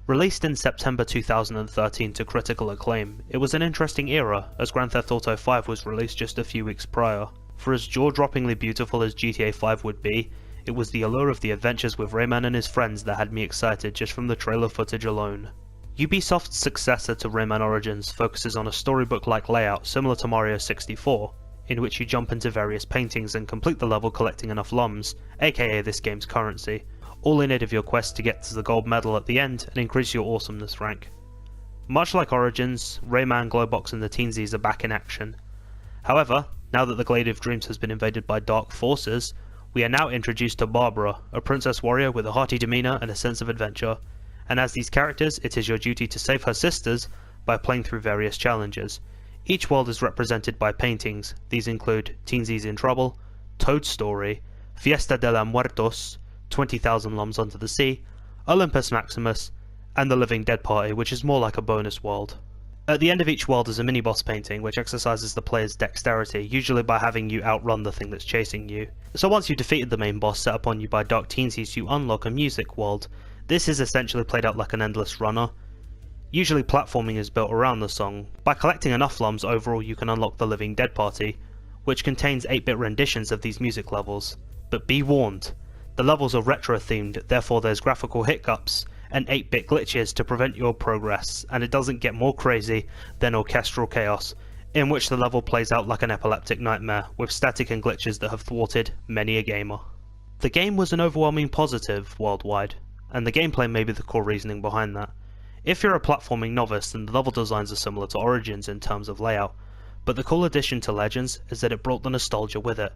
Released in September 2013 to critical acclaim, it was an interesting era as Grand Theft Auto V was released just a few weeks prior. For as jaw-droppingly beautiful as GTA V would be, it was the allure of the adventures with Rayman and his friends that had me excited just from the trailer footage alone. Ubisoft's successor to Rayman Origins focuses on a storybook-like layout similar to Mario 64, in which you jump into various paintings and complete the level collecting enough lums, aka this game's currency, all in aid of your quest to get to the gold medal at the end and increase your awesomeness rank. Much like Origins, Rayman, Globox and the Teensies are back in action. However, now that the Glade of Dreams has been invaded by dark forces, we are now introduced to Barbara, a princess warrior with a hearty demeanour and a sense of adventure, and as these characters it is your duty to save her sisters by playing through various challenges. Each world is represented by paintings. These include Teensies in Trouble, Toad's Story, Fiesta de los Muertos, 20,000 Lums Under the Sea, Olympus Maximus, and the Living Dead Party, which is more like a bonus world. At the end of each world is a mini-boss painting which exercises the player's dexterity, usually by having you outrun the thing that's chasing you. So once you've defeated the main boss set upon you by Dark Teensies, you unlock a music world. This is essentially played out like an endless runner. Usually platforming is built around the song. By collecting enough lums overall you can unlock the Living Dead Party, which contains 8-bit renditions of these music levels. But be warned, the levels are retro themed, therefore there's graphical hiccups and 8-bit glitches to prevent your progress, and it doesn't get more crazy than Orchestral Chaos, in which the level plays out like an epileptic nightmare, with static and glitches that have thwarted many a gamer. The game was an overwhelming positive worldwide, and the gameplay may be the core reasoning behind that. If you're a platforming novice, then the level designs are similar to Origins in terms of layout, but the cool addition to Legends is that it brought the nostalgia with it.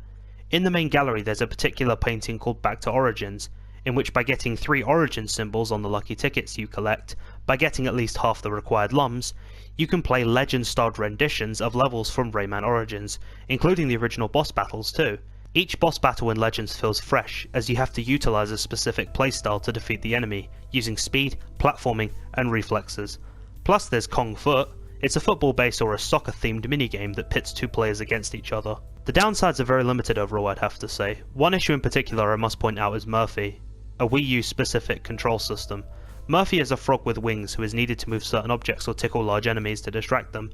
In the main gallery there's a particular painting called Back to Origins, in which by getting 3 Origin symbols on the lucky tickets you collect, by getting at least half the required lums, you can play Legend-styled renditions of levels from Rayman Origins, including the original boss battles too. Each boss battle in Legends feels fresh, as you have to utilise a specific playstyle to defeat the enemy, using speed, platforming and reflexes. Plus there's Kong Foot. It's a football-based or a soccer-themed minigame that pits 2 players against each other. The downsides are very limited overall, I'd have to say. One issue in particular I must point out is Murphy, a Wii U specific control system. Murphy is a frog with wings who is needed to move certain objects or tickle large enemies to distract them.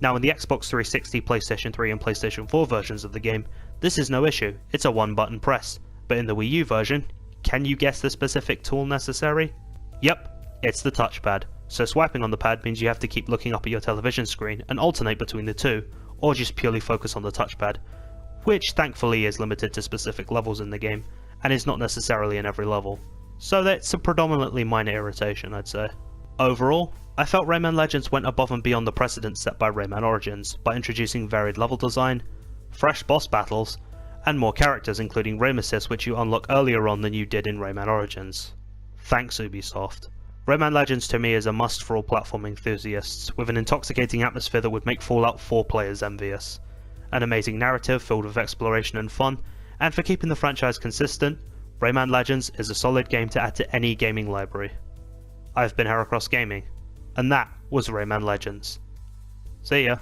Now in the Xbox 360, PlayStation 3 and PlayStation 4 versions of the game, this is no issue, it's a one-button press. But in the Wii U version, can you guess the specific tool necessary? Yep, it's the touchpad. So swiping on the pad means you have to keep looking up at your television screen and alternate between the two, or just purely focus on the touchpad, which thankfully is limited to specific levels in the game, and is not necessarily in every level. So that's a predominantly minor irritation, I'd say. Overall, I felt Rayman Legends went above and beyond the precedent set by Rayman Origins by introducing varied level design, fresh boss battles, and more characters including Ramesis, which you unlock earlier on than you did in Rayman Origins. Thanks Ubisoft. Rayman Legends to me is a must for all platform enthusiasts, with an intoxicating atmosphere that would make Fallout 4 players envious. An amazing narrative filled with exploration and fun, and for keeping the franchise consistent, Rayman Legends is a solid game to add to any gaming library. I've been Heracross Gaming, and that was Rayman Legends. See ya.